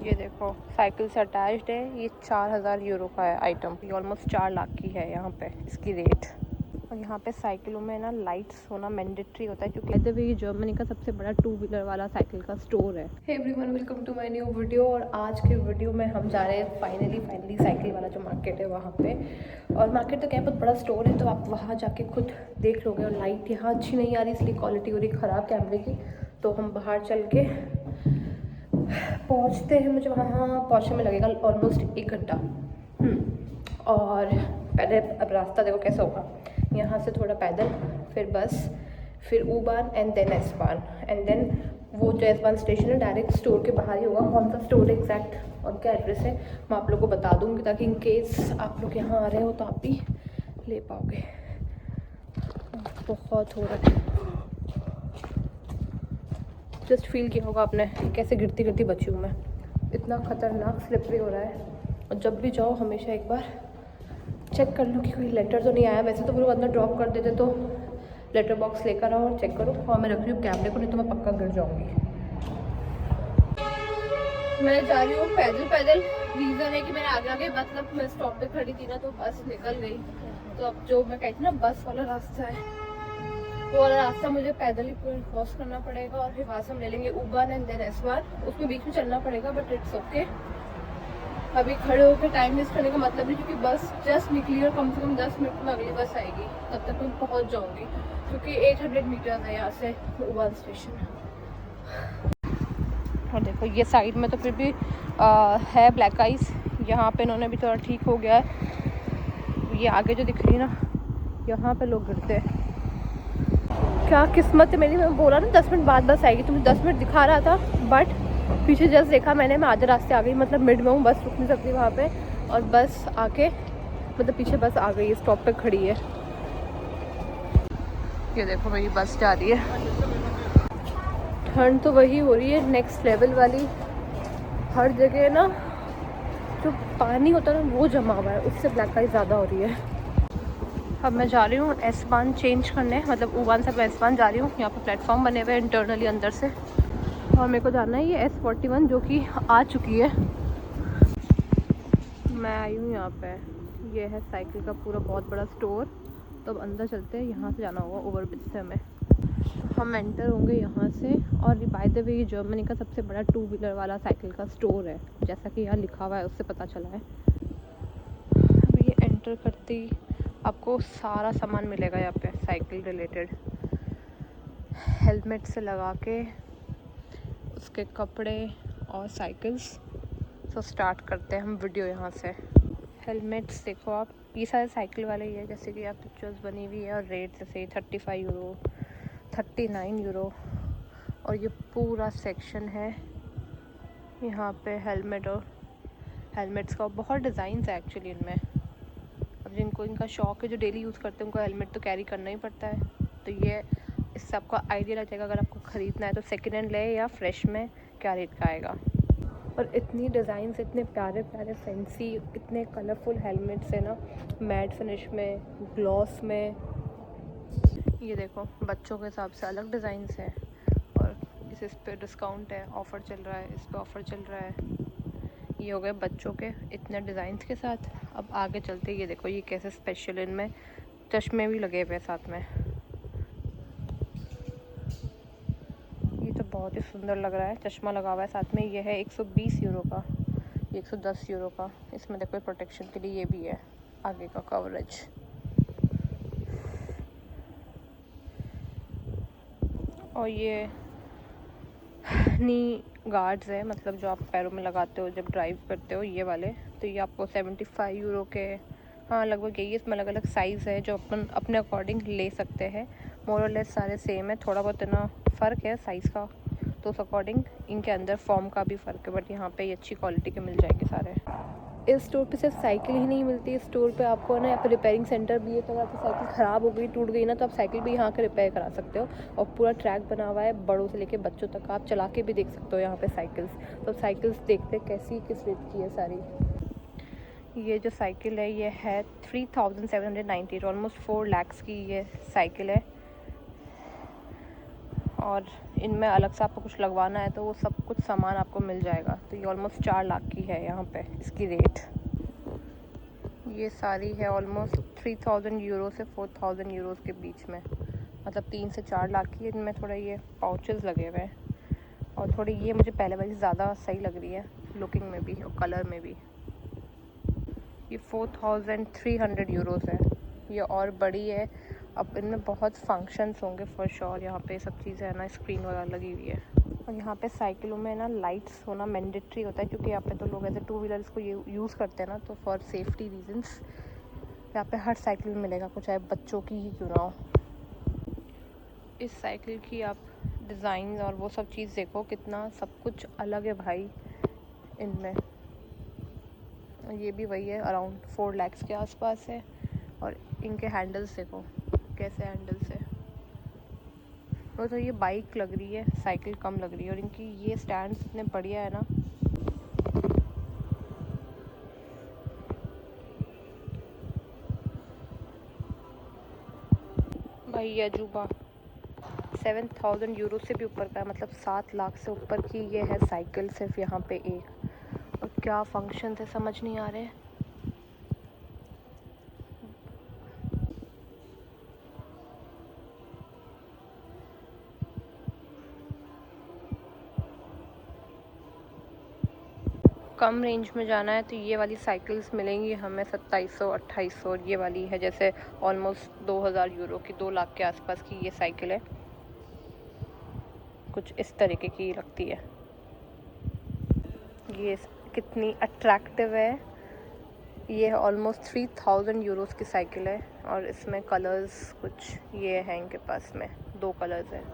ये देखो साइकिल से अटैच्ड है। ये 4000 यूरो का है आइटम। ये ऑलमोस्ट 4 लाख की है यहाँ पे इसकी रेट। और यहाँ पे साइकिलों में ना लाइट्स होना मैंडेटरी होता है क्योंकि ये जर्मनी का सबसे बड़ा 2 व्हीलर वाला साइकिल का स्टोर है। Hey everyone, welcome to my new video. और आज के वीडियो में हम जा रहे हैं फाइनली साइकिल वाला जो मार्केट है वहाँ पे। और मार्केट तो क्या है, बहुत बड़ा स्टोर है, तो आप वहाँ जाके खुद देख लोगे। और लाइट यहाँ अच्छी नहीं आ रही, इसलिए क्वालिटी हो रही ख़राब कैमरे की। तो हम बाहर चल के पहुँचते हैं। मुझे वहाँ पहुँचने में लगेगा ऑलमोस्ट 1 घंटा। और पहले अब रास्ता देखो कैसा होगा। यहाँ से थोड़ा पैदल, फिर बस, फिर U-Bahn and then S-Bahn and then वो जो S-Bahn स्टेशन है डायरेक्ट स्टोर के बाहर ही होगा। कौन सा स्टोर एग्जैक्ट और क्या एड्रेस है मैं आप लोगों को बता दूँगी, ताकि इन केस आप लोग यहाँ आ रहे हो तो आप भी ले पाओगे। बहुत हो रहा है, जस्ट फील किया होगा आपने कैसे गिरती गिरती बची हूँ मैं। इतना ख़तरनाक स्लिपरी हो रहा है। और जब भी जाओ हमेशा एक बार चेक कर लो कि कोई लेटर तो नहीं आया। वैसे तो वो अंदर ड्रॉप कर देते, तो लेटर बॉक्स लेकर आओ और चेक करो। और मैं रख रही हूँ कैमरे को, नहीं तो मैं पक्का गिर जाऊँगी। मैं जा रही हूँ पैदल। रीज़न है कि मैंने आगे मतलब मैं स्टॉप पे खड़ी थी ना, तो बस निकल गई। तो अब जो मैं कहती ना बस वाला रास्ता है, वो वाला रास्ता मुझे पैदल ही पूरा क्रॉस करना पड़ेगा। और फिर वहाँ से हम ले लेंगे U-Bahn एंड देन S-Bahn। उसमें बीच में चलना पड़ेगा, बट इट्स ओके। अभी खड़े होकर टाइम वेस्ट करने का मतलब नहीं, क्योंकि बस जस्ट निकली और कम से कम 10 मिनट में अगली बस आएगी। तब तक मैं पहुँच जाऊँगी, क्योंकि 800 मीटर्स है यहाँ से U-Bahn स्टेशन। और देखो ये साइड में तो फिर भी है ब्लैक आइस। यहाँ पे इन्होंने भी थोड़ा ठीक हो गया है। ये आगे जो दिख रही है ना, यहाँ पे लोग गिरते हैं। क्या किस्मत है मेरी, मैं बोला ना 10 मिनट बाद बस आएगी, तो मुझे 10 मिनट दिखा रहा था, बट पीछे जस्ट देखा मैंने, मैं आधे रास्ते आ गई, मतलब मिड में हूँ, बस रुक नहीं सकती वहाँ पे। और बस आके मतलब पीछे बस आ गई, स्टॉप पे खड़ी है। ये देखो मेरी बस जा रही है। ठंड तो वही हो रही है नेक्स्ट लेवल वाली। हर जगह ना जो पानी होता है ना वो जमा हुआ है, उससे ब्लैक आइस ज़्यादा हो रही है। अब मैं जा रही हूँ S-Bahn चेंज करने, मतलब U-Bahn से मैं S-Bahn जा रही हूँ। यहाँ पे प्लेटफॉर्म बने हुए हैं इंटरनली अंदर से। और मेरे को जाना है ये S41 जो कि आ चुकी है। मैं आई हूँ यहाँ पे। ये है साइकिल का पूरा बहुत बड़ा स्टोर। तो अब अंदर चलते हैं, यहाँ से जाना होगा ओवरब्रिज से हमें। हम एंटर होंगे यहाँ से। और बाय द वे ये जर्मनी का सबसे बड़ा 2 व्हीलर वाला साइकिल का स्टोर है, जैसा कि यहाँ लिखा हुआ है, उससे पता चला है। अभी ये एंटर करते ही आपको सारा सामान मिलेगा यहाँ पे साइकिल रिलेटेड, हेलमेट से लगा के उसके कपड़े और साइकिल्स। तो स्टार्ट करते हैं हम वीडियो यहाँ से। हेलमेट्स देखो आप, ये सारे साइकिल वाले ही है, जैसे कि आप पिक्चर्स बनी हुई है। और रेट जैसे 35 यूरो, 39 यूरो। और ये पूरा सेक्शन है यहाँ पे हेलमेट और हेलमेट्स का। बहुत डिज़ाइंस है एक्चुअली इनमें। अब जिनको इनका शौक है, जो डेली यूज़ करते हैं, उनको हेलमेट तो कैरी करना ही पड़ता है। तो ये इससे आपको आइडिया लग जाएगा, अगर आपको ख़रीदना है तो सेकेंड हैंड ले या फ्रेश में क्या रेट का आएगा। और इतनी डिज़ाइंस, इतने प्यारे प्यारे फैंसी, इतने कलरफुल हेलमेट्स है ना, मैट फिनिश में, ग्लॉस में। ये देखो बच्चों के हिसाब से अलग डिज़ाइंस हैं। और इस पे डिस्काउंट है, ऑफ़र चल रहा है, इस पे ऑफ़र चल रहा है। ये हो गए बच्चों के इतने डिज़ाइंस के साथ। अब आगे चलते, ये देखो ये कैसे स्पेशल, इनमें चश्मे भी लगे हुए हैं साथ में। ये तो बहुत ही सुंदर लग रहा है, चश्मा लगा हुआ है साथ में। ये है 120 यूरो का, 110 यूरो का। इसमें देखो प्रोटेक्शन के लिए ये भी है, आगे का कवरेज। और ये नी गार्ड्स है, मतलब जो आप पैरों में लगाते हो जब ड्राइव करते हो, ये वाले। तो ये आपको 75 यूरो के, हाँ लगभग यही। इसमें अलग अलग साइज़ है जो अपन अपने अकॉर्डिंग ले सकते हैं। मोर और लेस सारे सेम है, थोड़ा बहुत ना फ़र्क है साइज़ का, तो उस अकॉर्डिंग इनके अंदर फॉर्म का भी फ़र्क है। बट यहाँ पे ये अच्छी क्वालिटी के मिल जाएंगे सारे। इस स्टोर पे सिर्फ साइकिल ही नहीं मिलती, इस स्टोर पे आपको ना यहाँ पे रिपेयरिंग सेंटर भी है। तो अगर आपकी साइकिल ख़राब हो गई, टूट गई ना, तो आप साइकिल भी यहाँ के रिपेयर करा सकते हो। और पूरा ट्रैक बना हुआ है, बड़ों से लेके बच्चों तक आप चला के भी देख सकते हो यहाँ पे साइकिल्स। तो साइकिल्स देखते कैसी किस रेट की है सारी। ये जो साइकिल है ये है 3790, ऑलमोस्ट 4 लाख की ये साइकिल है। और इनमें अलग से आपको कुछ लगवाना है तो वो सब कुछ सामान आपको मिल जाएगा। तो ये ऑलमोस्ट 4 लाख की है यहाँ पे इसकी रेट। ये सारी है ऑलमोस्ट 3000 यूरो से 4000 यूरोज़ के बीच में, मतलब 3 से 4 लाख की। इनमें थोड़ा ये पाउचेस लगे हुए हैं और थोड़ी ये मुझे पहले वाली ज़्यादा सही लग रही है लुकिंग में भी और कलर में भी। ये 4300 यूरोज़ है, ये और बड़ी है। अब इनमें बहुत फंक्शंस होंगे फॉर श्योर। यहाँ पे सब चीज़ें है ना, स्क्रीन वगैरह लगी हुई है। और यहाँ पे साइकिलों में ना लाइट्स होना मैंडेटरी होता है, क्योंकि यहाँ पे तो लोग ऐसे 2 व्हीलर्स को यूज़ करते हैं ना, तो फॉर सेफ्टी रीजंस यहाँ पे हर साइकिल में मिलेगा, कुछ चाहे बच्चों की ही क्यों ना हो। इस साइकिल की आप डिज़ाइन और वो सब चीज़ देखो, कितना सब कुछ अलग है भाई इनमें। ये भी वही है, अराउंड 4 लाख के आसपास है। और इनके हैंडल्स देखो कैसे हैंडल्स है। और तो ये बाइक लग रही है, साइकिल कम लग रही है। और इनकी ये स्टैंड इतने बढ़िया है ना। भाई ये अजूबा 7000 यूरो से भी ऊपर का है, मतलब 7 लाख से ऊपर की ये है साइकिल सिर्फ यहाँ पे एक। और क्या फंक्शन है समझ नहीं आ रहे। कम रेंज में जाना है तो ये वाली साइकिल्स मिलेंगी हमें 2700-2800। और ये वाली है जैसे ऑलमोस्ट 2000 यूरो की, 2 लाख के आसपास की ये साइकिल है। कुछ इस तरीके की लगती है। ये कितनी अट्रैक्टिव है। ये ऑलमोस्ट 3000 यूरोज़ की साइकिल है। और इसमें कलर्स कुछ ये हैं इनके पास में, 2 कलर्स हैं।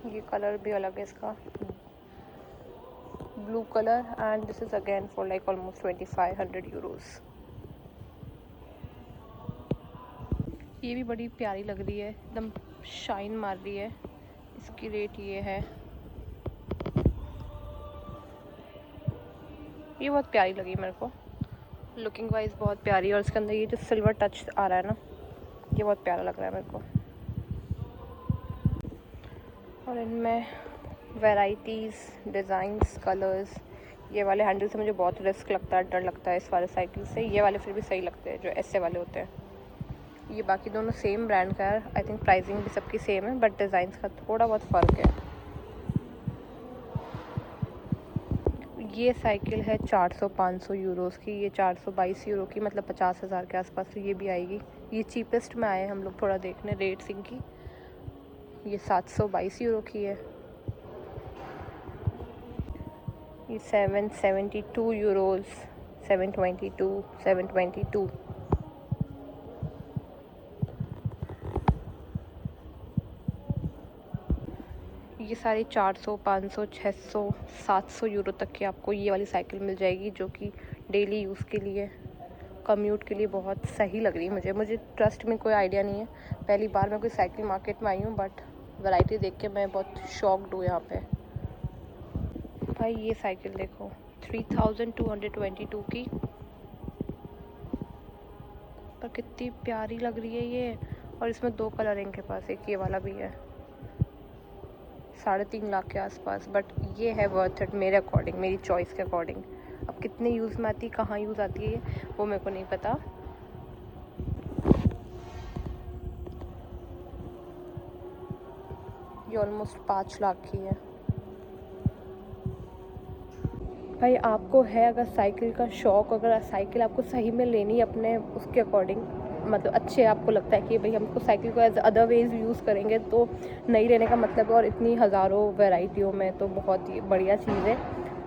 ये कलर भी अलग है इसका, blue colour. And this is again for like almost 2500 euros. ये भी बड़ी प्यारी लग रही है, एकदम शाइन मार रही है। इसकी रेट ये है, ये बहुत प्यारी लगी मेरे को, लुकिंग वाइज बहुत प्यारी। और इसके अंदर ये जो सिल्वर टच आ रहा है ना, ये बहुत प्यारा लग रहा है मेरे को। और इनमें वैराइटीज़, डिज़ाइंस, कलर्स। ये वाले हैंडल से मुझे बहुत रिस्क लगता है, डर लगता है इस वाले साइकिल से। ये वाले फिर भी सही लगते हैं जो ऐसे वाले होते हैं। ये बाकी दोनों सेम ब्रांड का है, आई थिंक प्राइसिंग भी सबकी सेम है, बट डिज़ाइंस का थोड़ा बहुत फ़र्क है। ये साइकिल है 400-500 यूरोज़ की। ये 422 यूरो की, मतलब 50,000 के आसपास तो ये भी आएगी। ये चीपेस्ट में आए हम लोग थोड़ा देखने रेट्स इनकी। ये 722 यूरो की है। ये 772 यूरोज़, 722। ये सारी 400, 500, 600, 700 यूरो तक की आपको ये वाली साइकिल मिल जाएगी, जो कि डेली यूज़ के लिए, कम्यूट के लिए बहुत सही लग रही है मुझे ट्रस्ट में कोई आइडिया नहीं है, पहली बार मैं कोई साइकिल मार्केट में आई हूँ, बट वैरायटी देख के मैं बहुत शॉक्ड हूँ यहाँ पे। भाई ये साइकिल देखो 3222 की, पर कितनी प्यारी लग रही है ये। और इसमें 2 कलर हैं इनके पास, एक ये वाला भी है, 3.5 लाख के आसपास। बट ये है वर्थ इट मेरे अकॉर्डिंग, मेरी चॉइस के अकॉर्डिंग। अब कितने यूज़ में आती है, कहाँ यूज़ आती है, वो मेरे को नहीं पता। ये ऑलमोस्ट 5 लाख की है। भाई आपको है अगर साइकिल का शौक़, अगर साइकिल आपको सही में लेनी है अपने उसके अकॉर्डिंग, मतलब अच्छे आपको लगता है कि भाई हमको साइकिल को एज अदर वेज यूज़ करेंगे, तो नहीं लेने का मतलब है। और इतनी हज़ारों वैरायटियों में तो बहुत ही बढ़िया चीज़ है।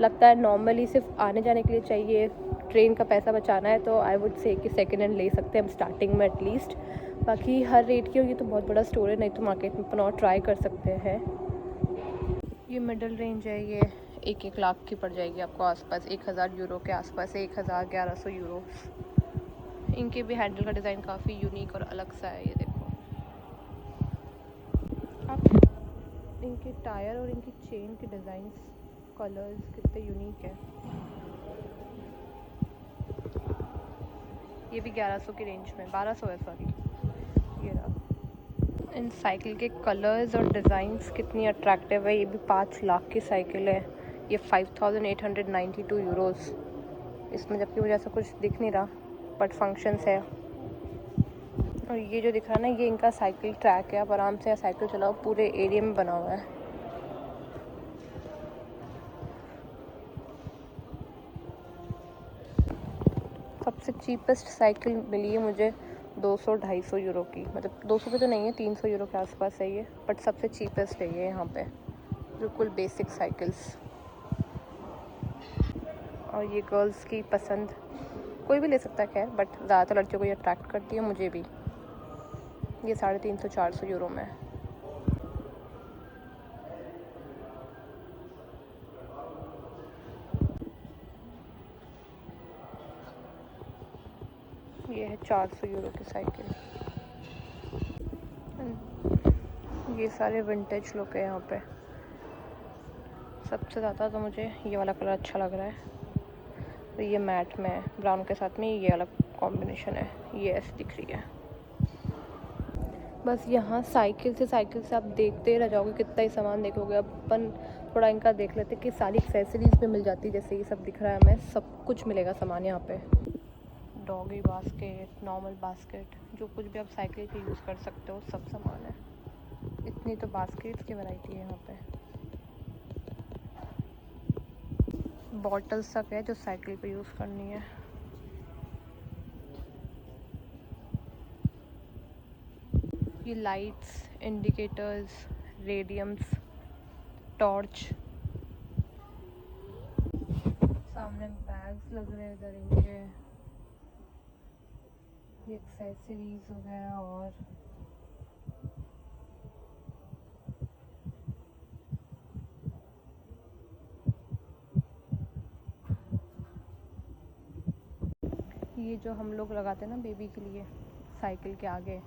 लगता है नॉर्मली सिर्फ आने जाने के लिए चाहिए, ट्रेन का पैसा बचाना है, तो आई वुड से कि सेकेंड हैंड ले सकते हैं हम स्टार्टिंग में एटलीस्ट। बाकी हर रेट की, और ये तो बहुत बड़ा स्टोर है, नहीं तो मार्केट में अपन और ट्राई कर सकते हैं। ये मिडिल रेंज है, ये 1-1 लाख की पड़ जाएगी आपको आसपास, 1000 यूरो के आसपास, 1100 यूरो। इनके भी हैंडल का डिज़ाइन काफ़ी यूनिक और अलग सा है, ये देखो आप। इनके टायर और इनकी चेन के डिज़ाइन, कलर्स कितने यूनिक है। ये भी 1100 की रेंज में, 1200 है सॉरी। ये रहा, इन साइकिल के कलर्स और डिज़ाइंस कितनी अट्रैक्टिव है। ये भी 5 लाख की साइकिल है। ये 5892 यूरोज़। इसमें जबकि मुझे ऐसा कुछ दिख नहीं रहा, बट फंक्शंस है। और ये जो दिख रहा है ना, ये इनका साइकिल ट्रैक है। आप आराम से साइकिल चलाओ, पूरे एरिया में बना हुआ है। सबसे चीपेस्ट साइकिल मिली है मुझे 200-250 यूरो की, मतलब 200 पे तो नहीं है, 300 यूरो के आसपास है ये, बट सबसे चीपेस्ट है ये यहाँ पे, बिल्कुल बेसिक साइकिल्स। और ये गर्ल्स की पसंद, कोई भी ले सकता है खैर, बट ज़्यादातर लड़कियों को ये अट्रैक्ट करती है, मुझे भी। ये 350-400 यूरो में है। ये है 400 यूरो की साइकिल। ये सारे विंटेज लुक है यहाँ पे। सबसे ज़्यादा तो मुझे ये वाला कलर अच्छा लग रहा है। तो ये मैट में ब्राउन के साथ में ये अलग कॉम्बिनेशन है, ये ऐसी दिख रही है। बस यहाँ साइकिल से आप देखते रह जाओगे, कितना ही सामान देखोगे। अपन थोड़ा इनका देख लेते कि सारी एक्सेसरीज भी मिल जाती है, जैसे ये सब दिख रहा है हमें, सब कुछ मिलेगा सामान यहाँ पे। डॉगी बास्केट, नॉर्मल बास्केट, जो कुछ भी आप साइकिल पे यूज़ कर सकते हो, सब सामान है। इतनी तो बास्केट्स की वैरायटी है यहाँ पे। बॉटल्स तक है जो साइकिल पे यूज़ करनी है। ये लाइट्स, इंडिकेटर्स, रेडियम्स, टॉर्च, सामने बैग्स लग रहे हैं इधर इनके, ये एक्सेसरीज वगैरह। और ये जो हम लोग लगाते हैं ना बेबी के लिए साइकिल के आगे,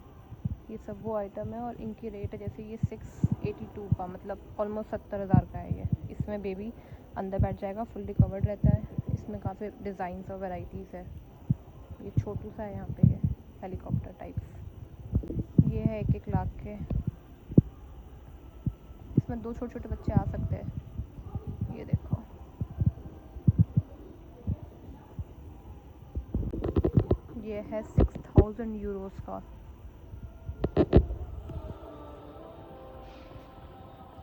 ये सब वो आइटम है। और इनकी रेट है, जैसे ये 682 का, मतलब ऑलमोस्ट 70,000 का है ये। इसमें बेबी अंदर बैठ जाएगा, फुल्ली कवर्ड रहता है। इसमें काफ़ी डिज़ाइंस और वैराइटीज़ है। ये छोटू सा है यहाँ पे, ये हेलीकॉप्टर टाइप्स। ये है 1-1 लाख के। इसमें 2 छोटे छोटे बच्चे आ सकते हैं। ये देखो, ये है 6000 यूरोज़ का।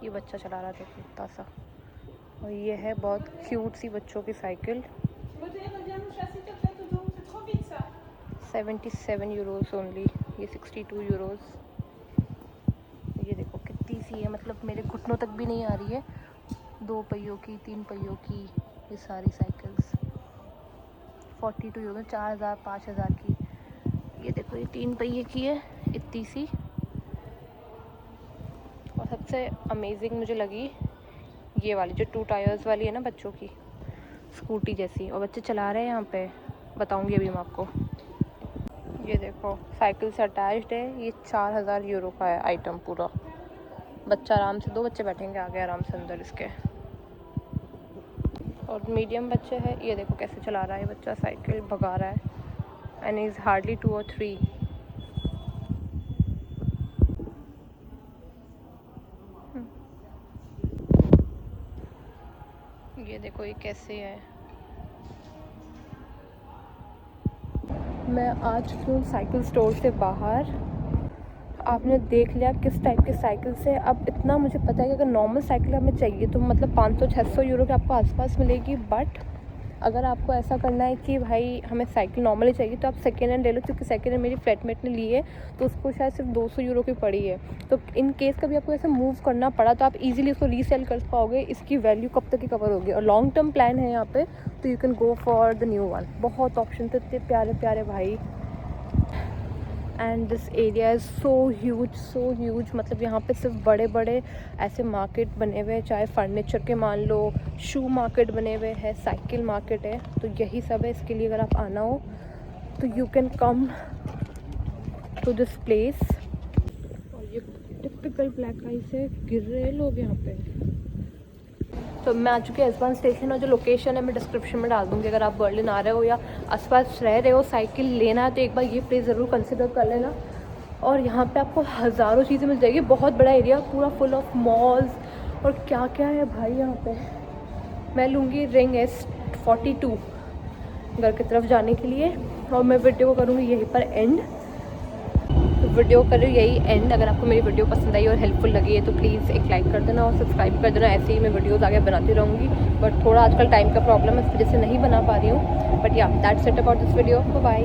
ये बच्चा चला रहा था कुत्ता सा। और ये है बहुत क्यूट सी बच्चों की साइकिल, 77 यूरोज़ ओनली। ये 62 यूरोज़। ये देखो कितनी सी है, मतलब मेरे घुटनों तक भी नहीं आ रही है। 2 पहियों की, 3 पहियों की, ये सारी साइकिल्स 42 यूरो, 4000-5000 की। ये देखो, ये 3 पहिए की है, इतनी सी। और सबसे अमेजिंग मुझे लगी ये वाली, जो 2 टायर्स वाली है ना, बच्चों की स्कूटी जैसी, और बच्चे चला रहे हैं यहाँ पे। बताऊँगी अभी मैं आपको। ये देखो साइकिल से अटैच्ड है। ये 4000 यूरो का है आइटम पूरा। बच्चा आराम से, 2 बच्चे बैठेंगे आगे आराम से अंदर इसके। और मीडियम बच्चे हैं। ये देखो कैसे चला रहा है बच्चा, साइकिल भगा रहा है। And is hardly 2 or 3। ये देखो ये कैसे है। मैं आ चुकी हूँ साइकिल स्टोर से बाहर। आपने देख लिया किस टाइप की साइकिल से। अब इतना मुझे पता है कि अगर नॉर्मल साइकिल हमें चाहिए तो मतलब 500-600 यूरो के आपको आसपास मिलेगी। बट अगर आपको ऐसा करना है कि भाई हमें साइकिल नॉर्मली चाहिए, तो आप सेकेंड हैंड ले लो, क्योंकि सेकेंड हैंड मेरी फ्लैटमेट ने ली है, तो उसको शायद सिर्फ 200 यूरो की पड़ी है। तो इन केस कभी आपको ऐसे मूव करना पड़ा तो आप इजीली उसको रीसेल कर पाओगे। इसकी वैल्यू कब तक की कवर होगी। और लॉन्ग टर्म प्लान है यहाँ पे, तो you can go for the new one. बहुत ऑप्शन थे, इतने प्यारे प्यारे भाई। And this area is so huge. मतलब यहाँ पे सिर्फ बड़े बड़े ऐसे मार्केट बने हुए हैं, चाहे फर्नीचर के मान लो, शू मार्केट बने हुए हैं, साइकिल मार्केट है, तो यही सब है। इसके लिए अगर आप आना हो तो you can come to this place. और ये टिपिकल ब्लैक आइस है, गिर रहे हैं लोग यहाँ पे। तो मैं आ चुकी हूँ एस-बाहन स्टेशन, और जो लोकेशन है मैं डिस्क्रिप्शन में डाल दूँगी। अगर आप बर्लिन आ रहे हो या आसपास रह रहे हो, साइकिल लेना है, तो एक बार ये प्लेस ज़रूर कंसिडर कर लेना। और यहाँ पे आपको हज़ारों चीज़ें मिल जाएगी, बहुत बड़ा एरिया पूरा फुल ऑफ मॉल्स और क्या क्या है भाई यहाँ पे। मैं लूँगी रिंग S42 घर की तरफ जाने के लिए और मैं वीडियो को करूँगी यहीं पर एंड। तो वीडियो कर रही हूँ यही एंड। अगर आपको मेरी वीडियो पसंद आई और हेल्पफुल लगी है तो प्लीज़ एक लाइक कर देना और सब्सक्राइब कर देना। ऐसे ही मैं वीडियोज़ आगे बनाती रहूँगी, बट थोड़ा आजकल टाइम का प्रॉब्लम है, इस वजह से नहीं बना पा रही हूँ। But yeah that's it about this video. Bye.